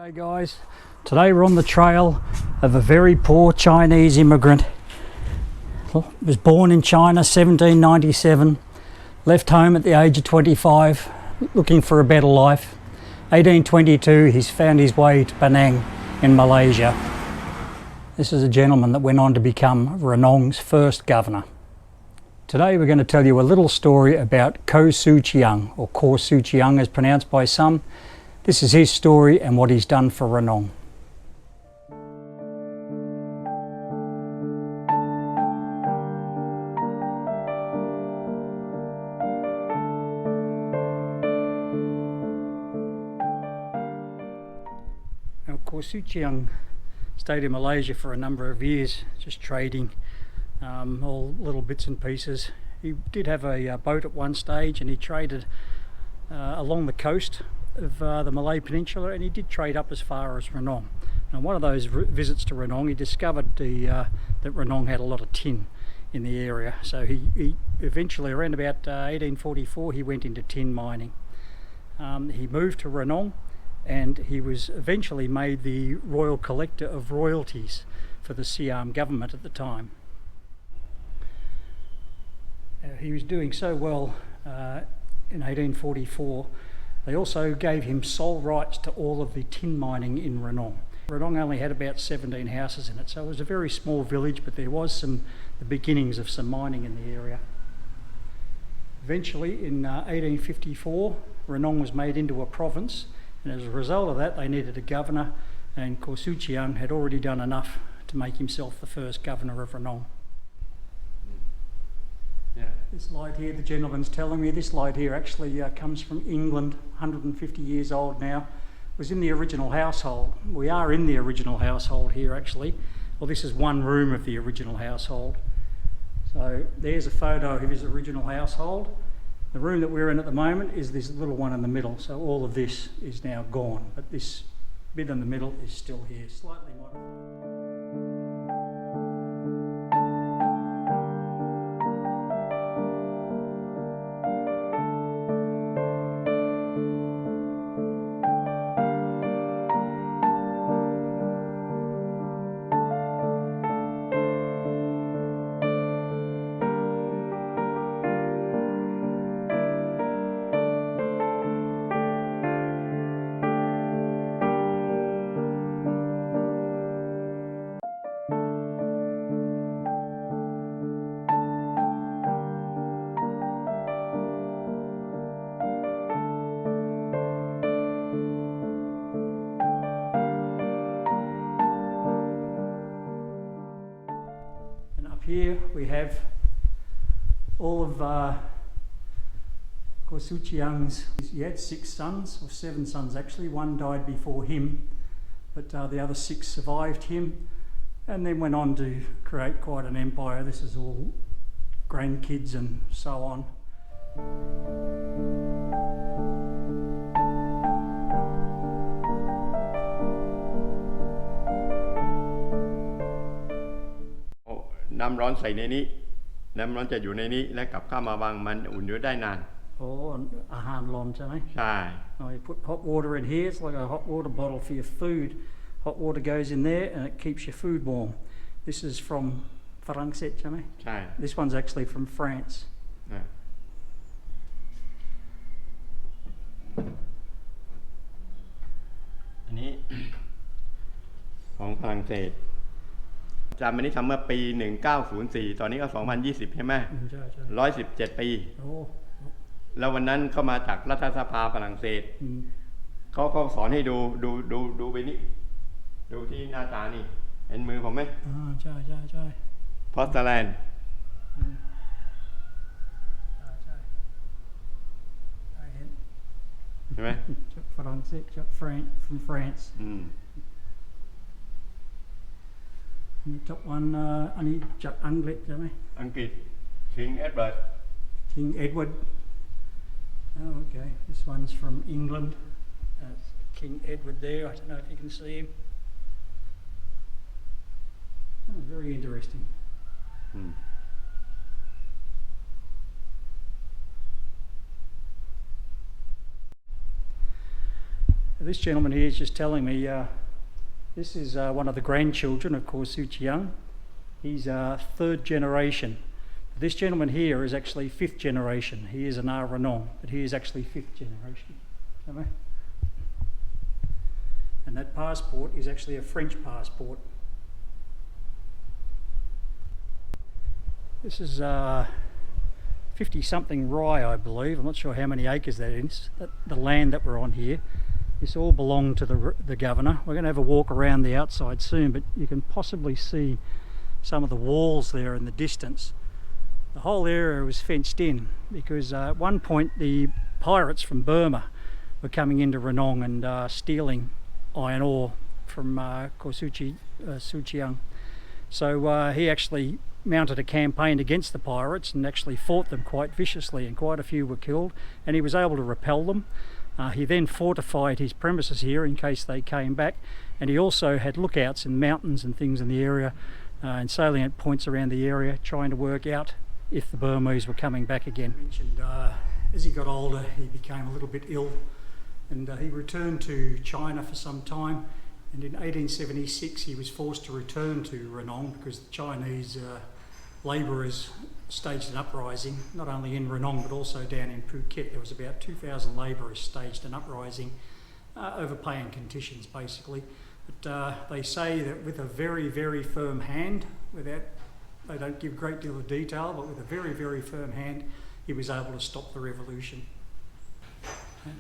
G'day guys, today we're on the trail of a very poor Chinese immigrant. Was born in China 1797, left home at the age of 25 looking for a better life. 1822 he's found his way to Penang in Malaysia. This is a gentleman that went on to become Renong's first governor. Today we're going to tell you a little story about Ko Suchi Young, or Ko Suchi Young as pronounced by some. This is his story and what he's done for Renong. Now, Ko Suchi Young stayed in Malaysia for a number of years, just trading all little bits and pieces. He did have a boat at one stage, and he traded along the coast of the Malay Peninsula, and he did trade up as far as Renong. And one of those visits to Renong, he discovered that Renong had a lot of tin in the area. So he eventually, around about 1844, he went into tin mining. He moved to Renong, and he was eventually made the royal collector of royalties for the Siam government at the time. He was doing so well in 1844. They also gave him sole rights to all of the tin mining in Renong. Renong only had about 17 houses in it, so it was a very small village, but there was the beginnings of some mining in the area. Eventually, in 1854, Renong was made into a province, and as a result of that, they needed a governor, and Ko Suchi Young had already done enough to make himself the first governor of Renong. Yeah. This light here, the gentleman's telling me, this light here actually comes from England, 150 years old now. Was in the original household. We are in the original household here actually. Well, this is one room of the original household. So there's a photo of his original household. The room that we're in at the moment is this little one in the middle. So all of this is now gone, but this bit in the middle is still here, slightly modified. Here we have all of Ko Suchi Young's. He had 6 sons, or 7 sons actually. One died before him, but the other 6 survived him and then went on to create quite an empire. This is all grandkids and so on.น้ำร้อนใส่ในนี้น้ำร้อนจะอยู่ในนี้และกลับเข้ามาวางมันอุ่นอยู่ได้นาน Oh, อาหารร้อนใช่ไหม ใช่ Oh, you put hot water in here. It's like a hot water bottle for your food. Hot water goes in there and it keeps your food warm. This is from ฝรั่งเศสใช่ไหม ใช่ This one's actually from France. อันนี้ ของฝรั่งเศสจำอันนี้ทำเมื่อปี 1904 ตอนนี้ก็ 2020 ใช่ไหม ใช่ 117 ปี โอ้ แล้ววันนั้นเข้ามาจากรัฐสภาฝรั่งเศสเขาสอนให้ดูไปนี่ดูที่หน้าตานี่เห็นมือผมไหมใช่พอสแลนด์ใช่ไหมฝรั่งเศสจาก from France. And the top one อันนี้จากอังกฤษใช่ไหม อังกฤษ King Edward. King Edward. Oh, okay. This one's from England. King Edward there. I don't know if you can see him. Oh, very interesting. This gentleman here is just telling me this is one of the grandchildren of Ko Suchi Young. He's third generation. This gentleman here is actually fifth generation. He is an Renong, but he is actually fifth generation. Okay? And that passport is actually a French passport. This is 50-something rye, I believe. I'm not sure how many acres that is. The land that we're on here. This all belonged to the governor. We're going to have a walk around the outside soon, but you can possibly see some of the walls there in the distance. The whole area was fenced in because at one point the pirates from Burma were coming into Renong and stealing iron ore from Ko Suchi Young. So he actually mounted a campaign against the pirates and actually fought them quite viciously, and quite a few were killed, and he was able to repel them. He then fortified his premises here in case they came back, and he also had lookouts in mountains and things in the area and salient points around the area, trying to work out if the Burmese were coming back again. Mentioned, as he got older, he became a little bit ill, and he returned to China for some time, and in 1876 he was forced to return to Renong because the Chinese labourers staged an uprising, not only in Renong but also down in Phuket. There was about 2,000 labourers staged an uprising over paying conditions basically. But they say that with a very, very firm hand, they don't give a great deal of detail, but with a very, very firm hand, he was able to stop the revolution.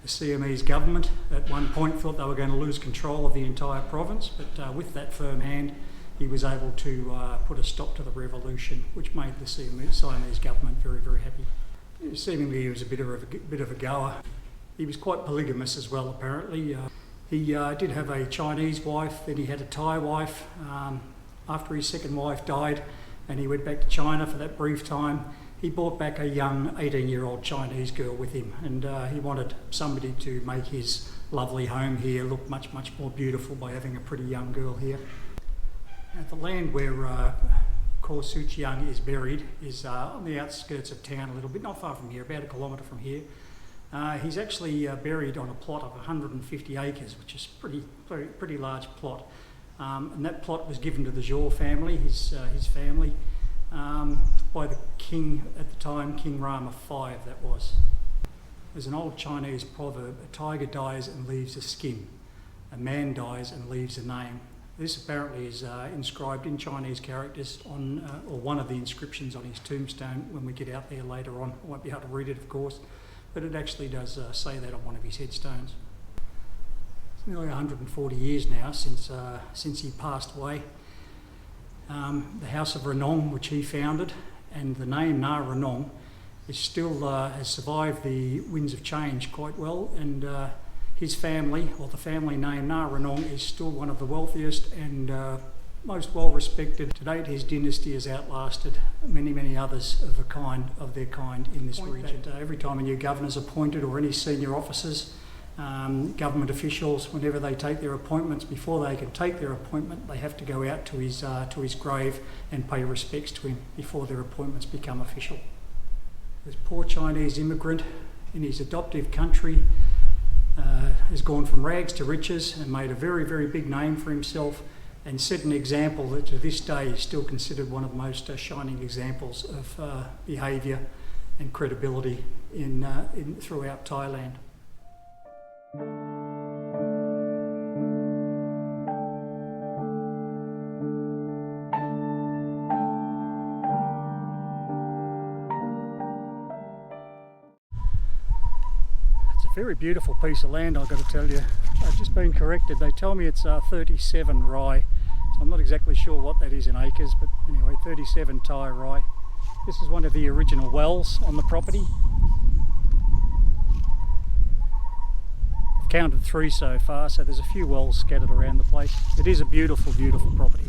The Siamese government at one point thought they were going to lose control of the entire province, but with that firm hand, he was able to put a stop to the revolution, which made the Siamese government very, very happy. Seemingly he was a bit of a goer. He was quite polygamous as well, apparently. He did have a Chinese wife, then he had a Thai wife. After his second wife died and he went back to China for that brief time, he brought back a young 18-year-old Chinese girl with him, and he wanted somebody to make his lovely home here look much, much more beautiful by having a pretty young girl here. Now, the land where Ko Suchi Young is buried is on the outskirts of town a little bit, not far from here, about 1 kilometre from here. He's actually buried on a plot of 150 acres, which is pretty large plot. And that plot was given to the Zhou family, his family, by the king at the time, King Rama V, that was. There's an old Chinese proverb: a tiger dies and leaves a skin, a man dies and leaves a name. This apparently is inscribed in Chinese characters on, or one of the inscriptions on his tombstone when we get out there later on. I won't be able to read it, of course, but it actually does say that on one of his headstones. It's nearly 140 years now since he passed away. The House of Renong, which he founded, and the name Renong is still has survived the winds of change quite well, and his family, or the family name Renong, is still one of the wealthiest and most well respected. To date, his dynasty has outlasted many, many others of their kind in this region. Every time a new governor is appointed, or any senior officers, government officials, whenever they take their appointments, before they can take their appointment, they have to go out to his grave and pay respects to him before their appointments become official. This poor Chinese immigrant in his adoptive country has gone from rags to riches and made a very, very big name for himself, and set an example that to this day is still considered one of the most shining examples of behaviour and credibility throughout Thailand. Very beautiful piece of land, I've got to tell you. I've just been corrected. They tell me it's 37 rye, so I'm not exactly sure what that is in acres, but anyway, 37 Thai rye. This is one of the original wells on the property. I've counted 3 so far, so there's a few wells scattered around the place. It is a beautiful, beautiful property.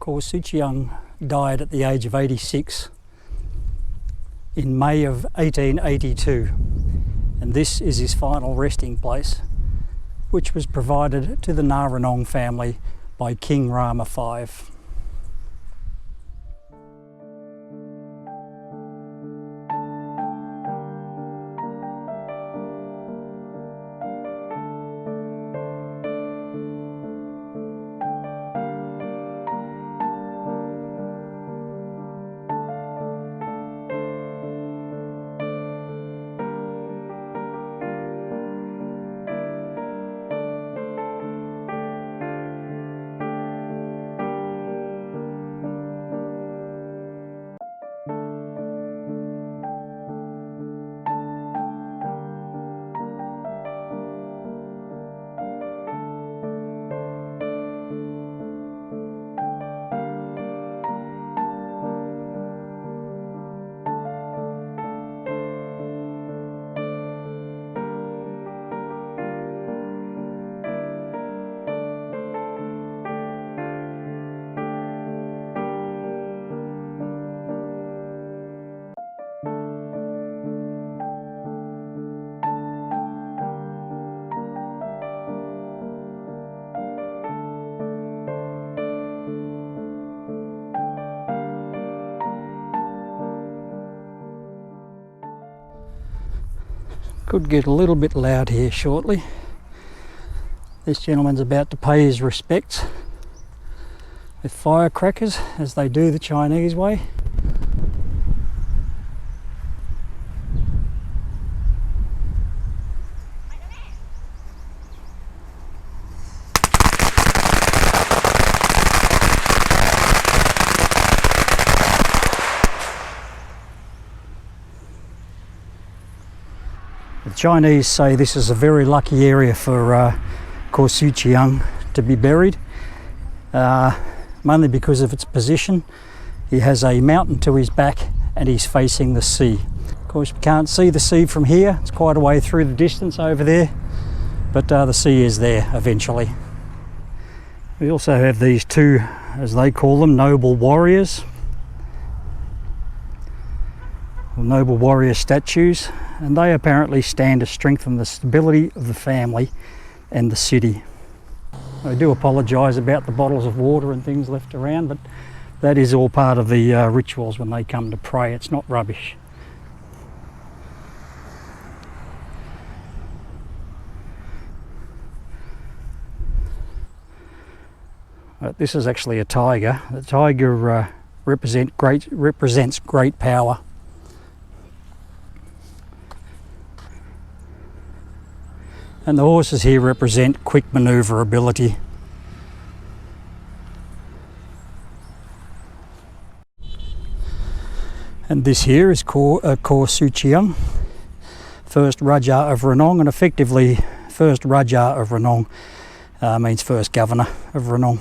Ko Suchi Young died at the age of 86 in May of 1882, and this is his final resting place, which was provided to the Renong family by King Rama V. Could get a little bit loud here shortly. This gentleman's about to pay his respects with firecrackers, as they do the Chinese way. The Chinese say this is a very lucky area for Ko Suchi Young to be buried, mainly because of its position. He has a mountain to his back and he's facing the sea. Of course, we can't see the sea from here. It's quite a way through the distance over there, but the sea is there eventually. We also have these two, as they call them, noble warriors. Noble warrior statues, and they apparently stand to strengthen the stability of the family and the city. I do apologise about the bottles of water and things left around, but that is all part of the rituals when they come to pray. It's not rubbish. This is actually a tiger. The tiger represents great power. And the horses here represent quick manoeuvrability. And this here is Ko Suchi Young, first Raja of Renong, and effectively first Raja of Renong means first governor of Renong.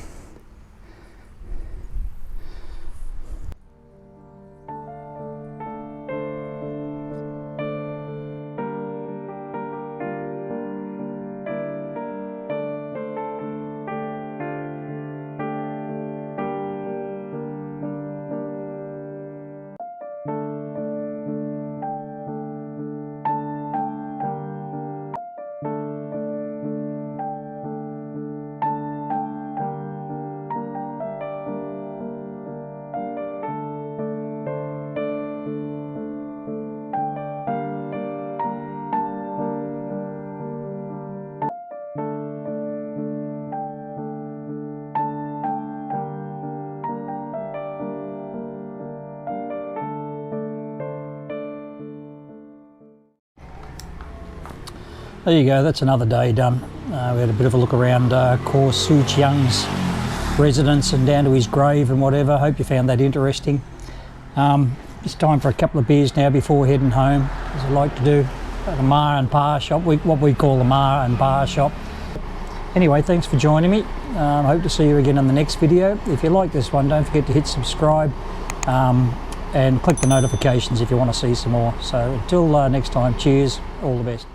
There you go, that's another day done. We had a bit of a look around Ko Suchi Young's residence and down to his grave and whatever. Hope you found that interesting. It's time for a couple of beers now before heading home, as I like to do at a Ma and Pa shop, what we call the Ma and Pa shop. Anyway, thanks for joining me. Hope to see you again in the next video. If you like this one, don't forget to hit subscribe and click the notifications if you want to see some more. So until next time, cheers, all the best.